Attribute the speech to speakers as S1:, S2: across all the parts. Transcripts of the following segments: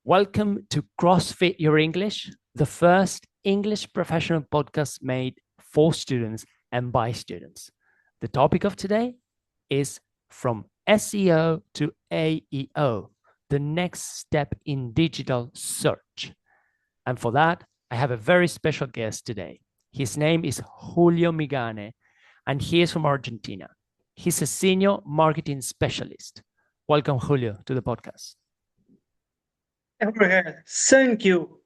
S1: Welcome to CrossFit Your English, the first English professional podcast made for students and by students. The topic of today is from SEO to AEO, the next step in digital search. And for that, I have a very special guest today. His name is Julio Miganne, and he is from Argentina. He's a senior marketing specialist. Welcome, Julio, to the podcast.
S2: Thank you.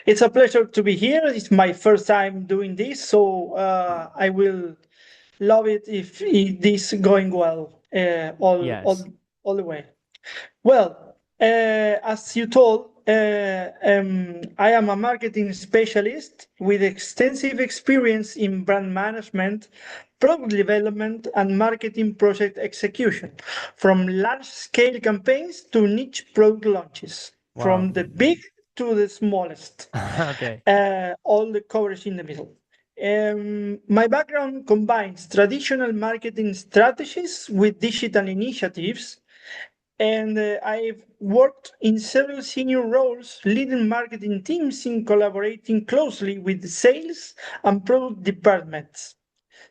S2: It's a pleasure to be here. It's my first time doing this, so I will love it if this going well
S1: Yes.
S2: all the way. Well, as you told, I am a marketing specialist with extensive experience in brand management, product development, and marketing project execution, from large-scale campaigns to niche product launches,
S1: Wow.
S2: from the big to the smallest,
S1: Okay.
S2: all the coverage in the middle. My background combines traditional marketing strategies with digital initiatives, and I've worked in several senior roles, leading marketing teams in collaborating closely with the sales and product departments.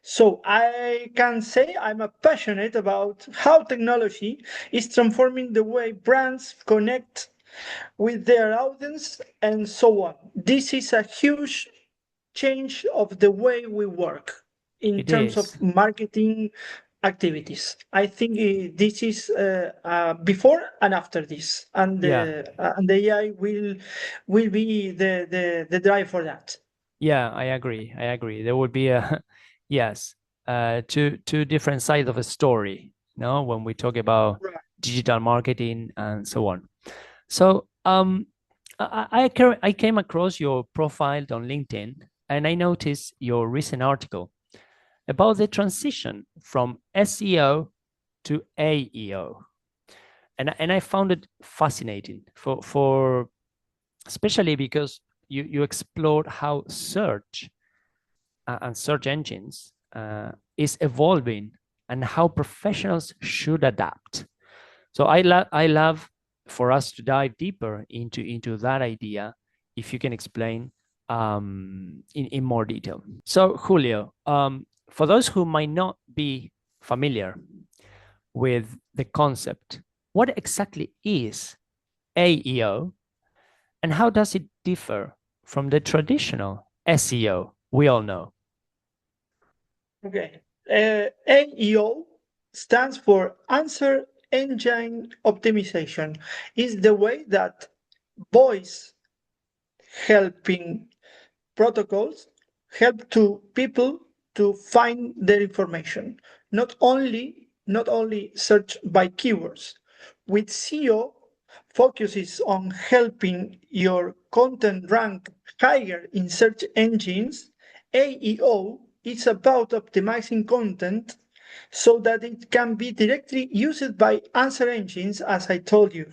S2: So I can say I'm passionate about how technology is transforming the way brands connect with their audience and so on. This is a huge change of the way we work in
S1: It
S2: terms
S1: is.
S2: of marketing activities. I think this is before and after this,
S1: Yeah.
S2: and the AI will be the drive for that.
S1: Yeah, I agree. I agree. There would be a yes, two different sides of a story, when we talk about
S2: Right.
S1: digital marketing and so on. So, I came across your profile on LinkedIn and I noticed your recent article about the transition from SEO to AEO. And I found it fascinating for especially because you explored how search and search engines is evolving and how professionals should adapt. So I love for us to dive deeper into that idea, if you can explain in more detail. So Julio, for those who might not be familiar with the concept, what exactly is AEO and how does it differ from the traditional SEO we all know?
S2: Okay. AEO stands for Answer Engine Optimization. Is the way that voice helping protocols help to people to find their information, not only search by keywords. With SEO focuses on helping your content rank higher in search engines. AEO is about optimizing content so that it can be directly used by answer engines, as I told you,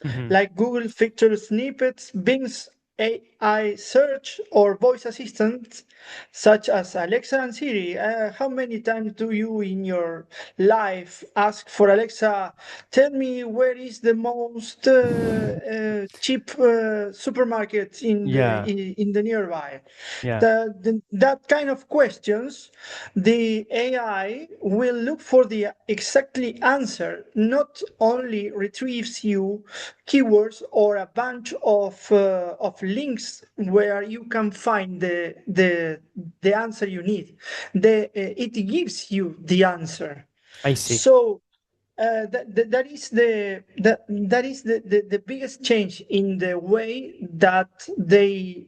S1: Mhm.
S2: like Google feature snippets, Bing's AI search, or voice assistants such as Alexa and Siri. How many times do you in your life ask for Alexa, tell me where is the most cheap supermarket
S1: Yeah,
S2: in the nearby?
S1: yeah,
S2: That kind of questions, the AI will look for the exactly answer, not only retrieves you keywords or a bunch of links where you can find the answer you need. It gives you the answer.
S1: I see.
S2: So that is the biggest change in the way that they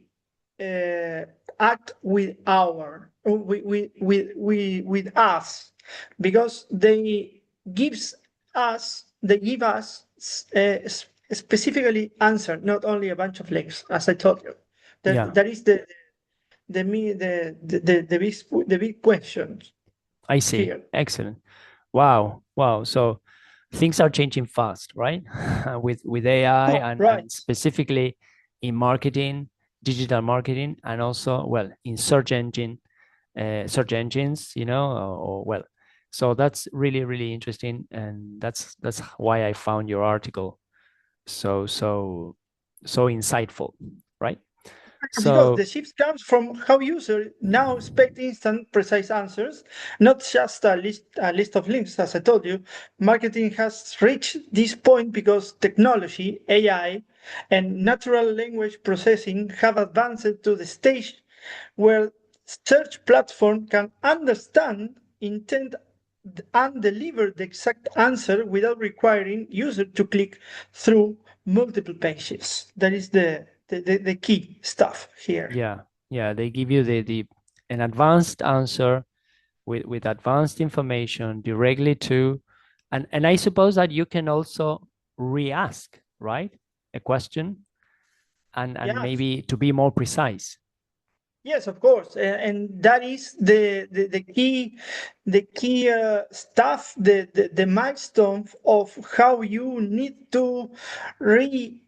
S2: uh, act with us, because they give us specifically answer, not only a bunch of links, as I told you.
S1: Yeah,
S2: That is the big question
S1: I see.
S2: here.
S1: Excellent. Wow. Wow. So things are changing fast, right? With AI
S2: Oh,
S1: and
S2: right.
S1: specifically in marketing, digital marketing, and also, well, in search engines, or well. So that's really, really interesting. And that's why I found your article so so insightful, right?
S2: Because
S1: So
S2: the shift comes from how users now expect instant, precise answers, not just a list of links. As I told you, marketing has reached this point because technology, AI, and natural language processing have advanced to the stage where search platform can understand intent and deliver the exact answer without requiring user to click through multiple pages. That is the key stuff here.
S1: yeah, they give you the an advanced answer with advanced information directly to, and I suppose that you can also re-ask, right, a question, and
S2: Yeah,
S1: maybe to be more precise.
S2: yes, of course, and that is the key stuff, the milestone of how you need to re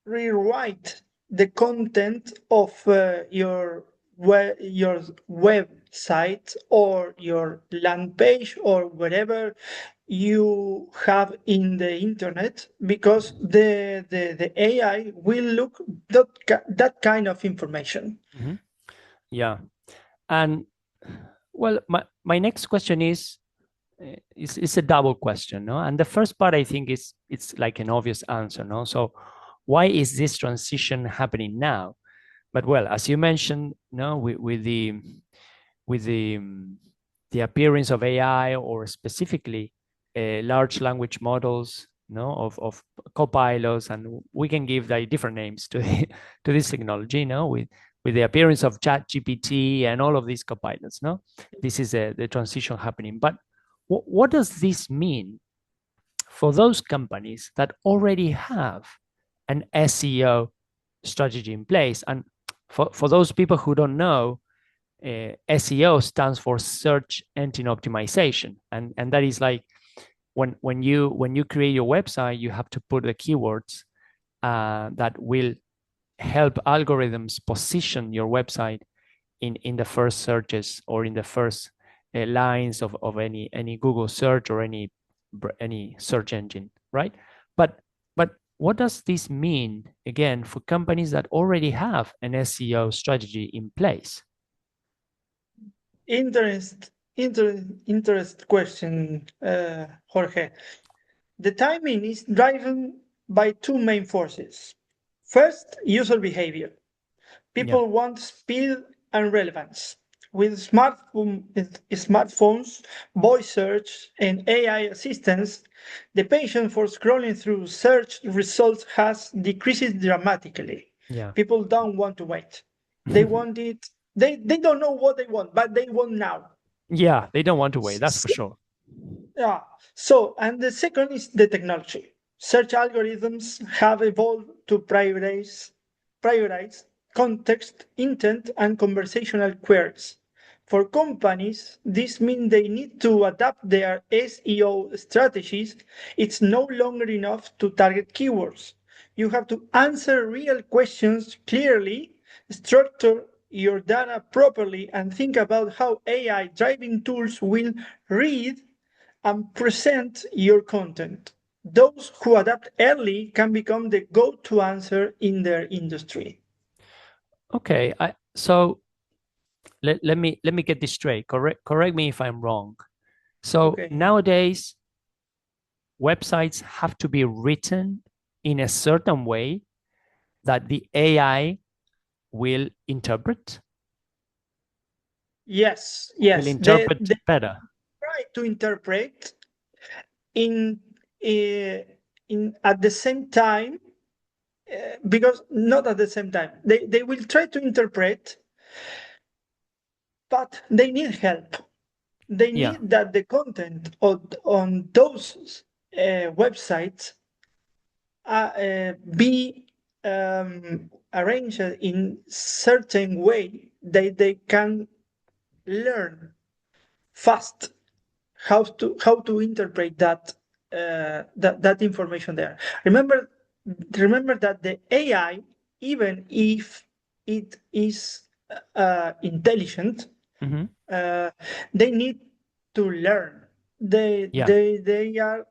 S2: rewrite the content of your website or your land page or whatever you have in the internet, because the AI will look that kind of information.
S1: Mhm. Yeah, and well, my next question is a double question, no? And the first part, I think, is it's like an obvious answer, no? So why is this transition happening now? But well, as you mentioned, no, with the appearance of AI, or specifically large language models, no, of copilots, and we can give like different names to to this technology, no, with the appearance of Chat GPT and all of these copilots, no, this is the transition happening. But what does this mean for those companies that already have an SEO strategy in place? And for those people who don't know, SEO stands for search engine optimization, and that is like when you create your website, you have to put the keywords that will help algorithms position your website in the first searches, or in the first lines of any Google search, or any search engine, right? But what does this mean again for companies that already have an SEO strategy in place?
S2: Interest question, Jorge. The timing is driven by two main forces. First, user behavior.
S1: Yeah.
S2: People want speed and relevance. With smartphones, voice search, and AI assistants, the patience for scrolling through search results has decreased dramatically.
S1: Yeah.
S2: People don't want to wait. They want it. They don't know what they want, but they want now.
S1: Yeah, they don't want to wait, that's for sure.
S2: Yeah. So, and the second is the technology. Search algorithms have evolved to prioritize context, intent, and conversational queries. For companies, this means they need to adapt their SEO strategies. It's no longer enough to target keywords. You have to answer real questions clearly, structure your data properly, and think about how AI driving tools will read and present your content. Those who adapt early can become the go-to answer in their industry.
S1: Okay, so let me get this straight. Correct me if I'm wrong. So
S2: Okay.
S1: nowadays, websites have to be written in a certain way that the AI will interpret,
S2: Yes,
S1: will
S2: yes.
S1: interpret
S2: They
S1: better.
S2: try to interpret in in at the same time, because not at the same time. They will try to interpret, but they need help. They
S1: Yeah,
S2: need that the content on those websites be arranged in certain way that they can learn fast how to interpret that information there. Remember that the AI, even if it is intelligent, uh, they need to learn. They
S1: yeah,
S2: they they are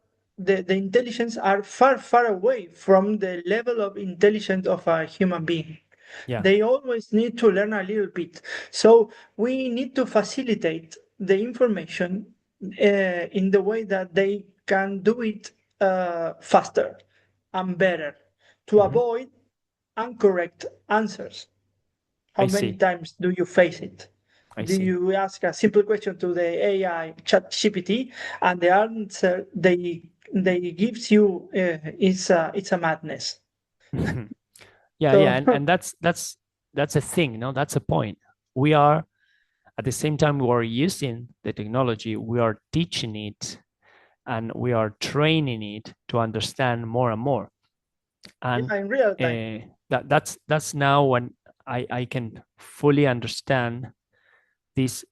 S2: the intelligence are far, far away from the level of intelligence of a human being.
S1: Yeah.
S2: They always need to learn a little bit. So we need to facilitate the information in the way that they can do it faster and better to avoid incorrect answers. How
S1: I
S2: many
S1: see.
S2: times do you face it?
S1: I
S2: Do
S1: see.
S2: you ask a simple question to the AI chat GPT and the answer they gives you it's a madness.
S1: Yeah,
S2: So
S1: yeah, and that's a thing, no? That's a point. We are at the same time we are using the technology, we are teaching it and we are training it to understand more and more. And
S2: yeah, in real time.
S1: that's now when I can fully understand this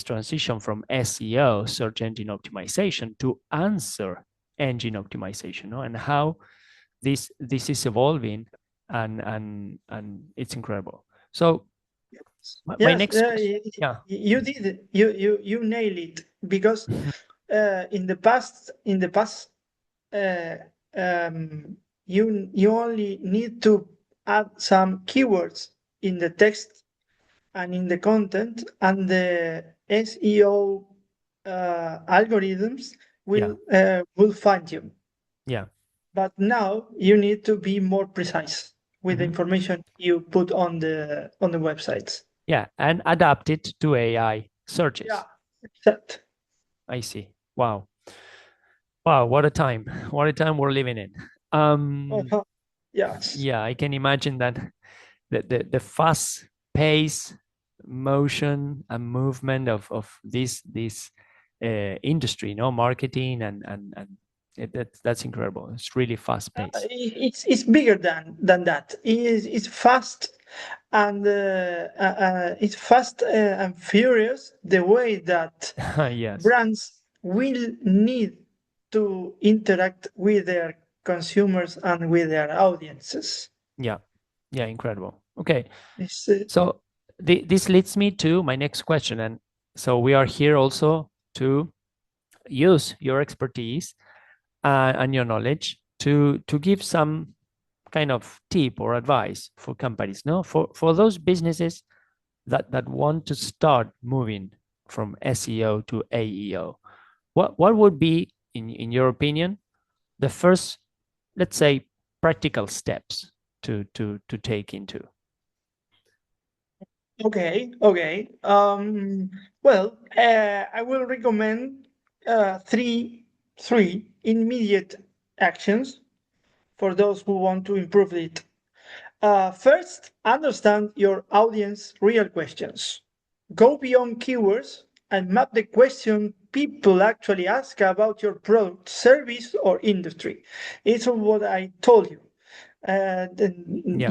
S1: transition from SEO, search engine optimization, to answer engine optimization, no? And how this is evolving, and it's incredible. So my
S2: Yes,
S1: next question, yeah.
S2: you did it. You nailed it because in the past, uh, you only need to add some keywords in the text and in the content, and the SEO algorithms will find you.
S1: Yeah.
S2: But now you need to be more precise with the
S1: Mhm.
S2: information you put on the websites.
S1: Yeah, and adapt it to AI searches.
S2: Yeah, except.
S1: I see. Wow. Wow, what a time. What a time we're living in.
S2: Uh-huh. Yes.
S1: Yeah, I can imagine that the fast pace, motion and movement of this industry, marketing and that's incredible. It's really fast paced.
S2: It's bigger than that. It's fast and it's fast and furious the way that
S1: Yes.
S2: brands will need to interact with their consumers and with their audiences.
S1: Yeah. Yeah, incredible. Okay.
S2: It's,
S1: So this leads me to my next question. And so we are here also to use your expertise and your knowledge to give some kind of tip or advice for companies, no, for those businesses that want to start moving from SEO to AEO. What would be, in your opinion, the first, let's say, practical steps to take into?
S2: okay. Well, I will recommend three immediate actions for those who want to improve it. First, understand your audience real questions. Go beyond keywords and map the question people actually ask about your product, service, or industry. It's what I told you.
S1: Yeah.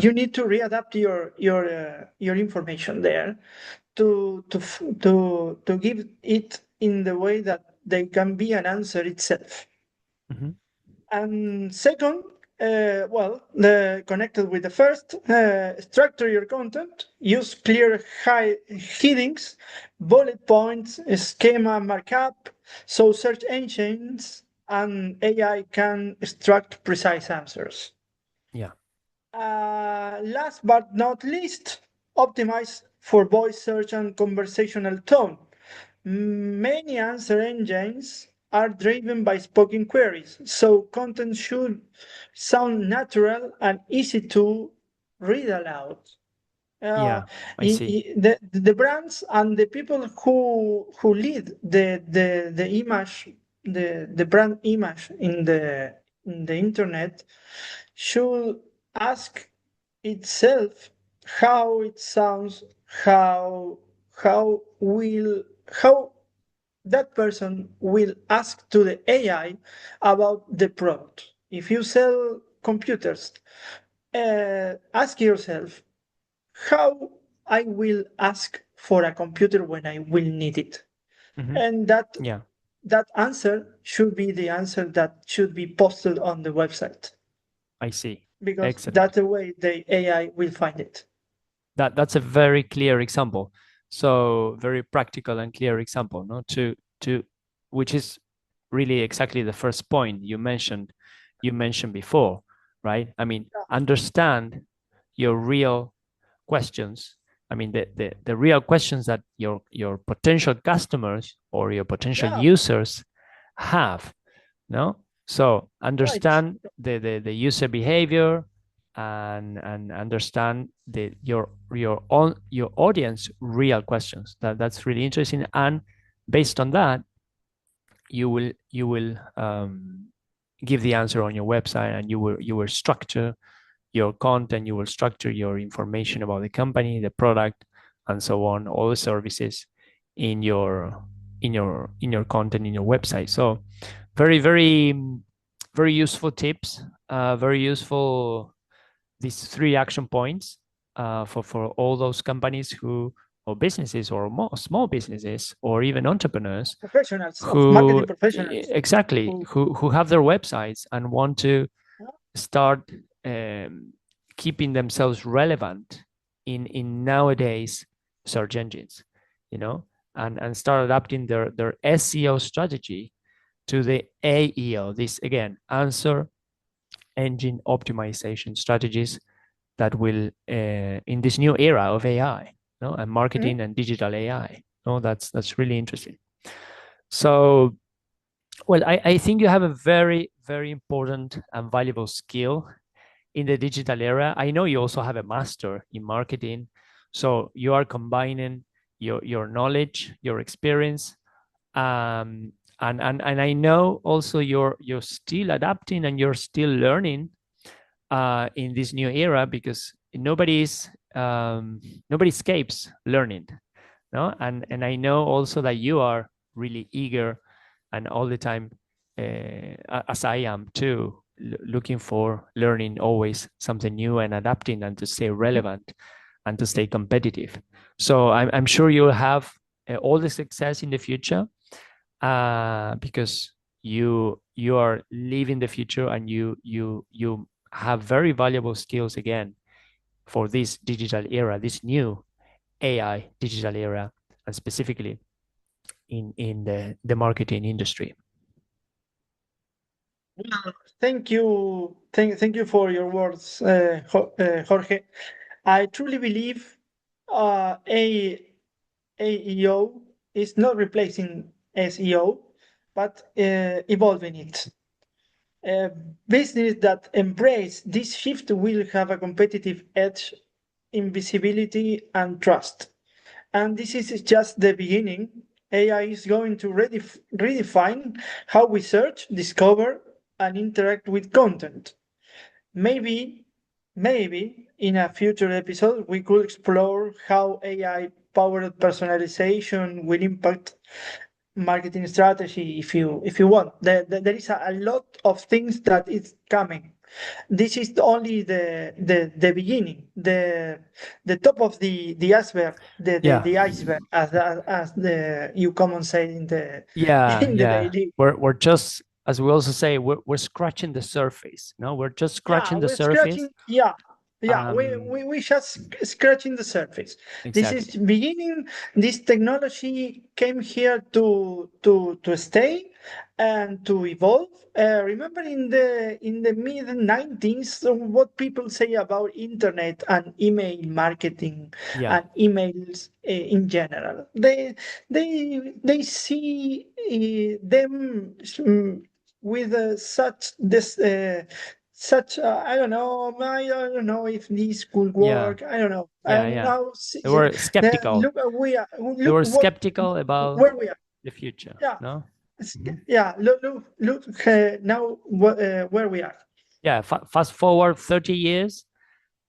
S2: You need to readapt your information there to give it in the way that they can be an answer itself.
S1: Mhm.
S2: And second, connected with the first, structure your content, use clear headings, bullet points, schema markup, so search engines and AI can extract precise answers.
S1: Yeah.
S2: Last but not least, optimize for voice search and conversational tone. Many answer engines are driven by spoken queries, so content should sound natural and easy to read aloud. Uh,
S1: Yeah, I see.
S2: the brands and the people who lead the image, the brand image in the internet should ask itself how it sounds, how will how that person will ask to the AI about the product. If you sell computers, ask yourself how I will ask for a computer when I will need it.
S1: Mhm.
S2: And
S1: Yeah,
S2: that answer should be the answer that should be posted on the website
S1: I see.
S2: because
S1: Excellent.
S2: that's the way the AI will find it.
S1: That's a very clear example. So very practical and clear example, no, to which is really exactly the first point you mentioned before, right? I mean, understand your real questions. I mean, the real questions that your potential customers or your potential
S2: Yeah,
S1: users have, no? So
S2: right.
S1: understand the user behavior, and understand your audience real questions. That's really interesting. And based on that, you will give the answer on your website, and you will structure your content, you will structure your information about the company, the product, and so on, all the services in your content, in your website. So very, very, very useful tips, very useful, these 3 action points, for all those companies who, or businesses, or more small businesses, or even entrepreneurs
S2: Professionals of
S1: who
S2: marketing professionals.
S1: exactly
S2: Who,
S1: who have their websites and want to start keeping themselves relevant in nowadays search engines, and start adapting their SEO strategy to the AEO. This again, answer engine optimization strategies that will, in this new era of AI, no, and marketing and digital AI. No, that's really interesting. So, well, I think you have a very, very important and valuable skill in the digital era. I know you also have a master in marketing. So you are combining your knowledge, your experience, and I know also you're still adapting and you're still learning in this new era, because nobody escapes learning, no? And I know also that you are really eager and all the time, as I am too, looking for learning always something new and adapting and to stay relevant and to stay competitive. So I'm sure you'll have all the success in the future, because you are living the future, and you have very valuable skills again for this digital era, this new AI digital era, and specifically in the marketing industry.
S2: well, thank you. Thank you for your words, Jorge. I truly believe AEO is not replacing SEO, but evolving it. A business that embrace this shift will have a competitive edge in visibility and trust. And this is just the beginning. AI is going to redefine how we search, discover, and interact with content. Maybe, maybe in a future episode, we could explore how AI powered personalization will impact marketing strategy if you want. There is a lot of things that is coming. This is only the beginning, the top of the iceberg,
S1: Yeah,
S2: the iceberg, as the you common say in the
S1: yeah,
S2: in the
S1: yeah.
S2: daily.
S1: We're just, as we also say, we're scratching the surface. No, we're just
S2: Yeah,
S1: scratching the
S2: we're
S1: surface.
S2: scratching. Yeah, yeah,
S1: Um,
S2: we just scratching the surface. This is
S1: exactly.
S2: beginning. This technology came here to stay and to evolve. Remember in the mid 90s, what people say about internet and email marketing
S1: Yeah,
S2: and emails in general. They see them with such this. Such I don't know. I don't know if this could
S1: yeah,
S2: work. I don't know.
S1: yeah,
S2: And
S1: yeah.
S2: now
S1: They were skeptical.
S2: look we are.
S1: They
S2: Look
S1: were
S2: what
S1: skeptical about
S2: where we are.
S1: the future.
S2: Yeah,
S1: No. Mhm.
S2: yeah. Look. Now where we are.
S1: Yeah. Fast forward 30 years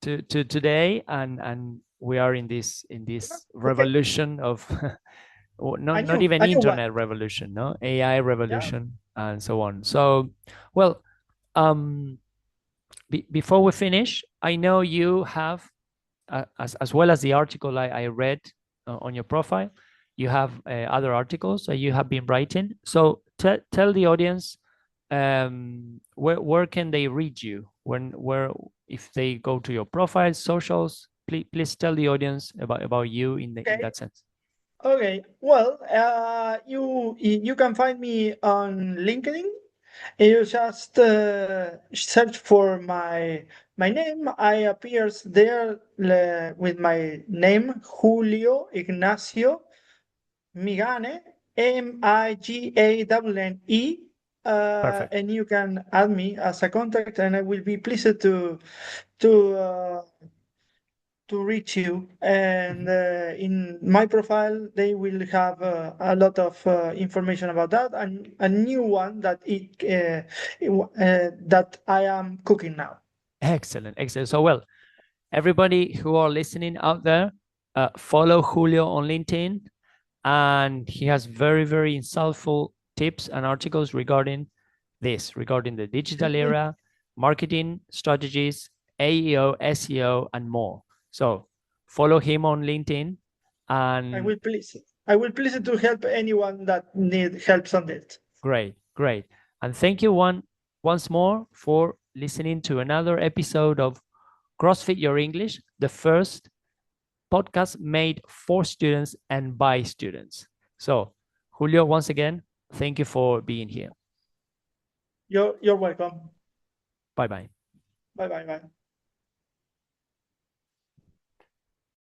S1: to today, and we are in this
S2: Okay,
S1: revolution of not even
S2: a new one.
S1: internet revolution, no, AI
S2: Yeah.
S1: revolution, and so on. So, well, um, before we finish, I know you have, as well as the article I read on your profile, you have other articles that you have been writing. So tell the audience, where can they read you, where if they go to your profile, socials. Please tell the audience about you in
S2: Okay.
S1: that sense.
S2: Okay, well, you can find me on LinkedIn. You just search for my name. I appears there with my name, Julio Ignacio Miganne, Migane.
S1: Perfect.
S2: And you can add me as a contact, and I will be pleased to uh, to reach you. And
S1: Mhm.
S2: in my profile, they will have a lot of information about that, and a new one that I am cooking now.
S1: Excellent, excellent. So, well, everybody who are listening out there, follow Julio on LinkedIn, and he has very, very insightful tips and articles regarding this, regarding the digital era, marketing strategies, AEO, SEO, and more. So follow him on LinkedIn.
S2: I
S1: And
S2: will please. I will please to help anyone that need help on it.
S1: great, great. And thank you once more for listening to another episode of CrossFit Your English, the first podcast made for students and by students. So, Julio, once again, thank you for being here.
S2: You're welcome.
S1: Bye bye.
S2: Bye bye bye.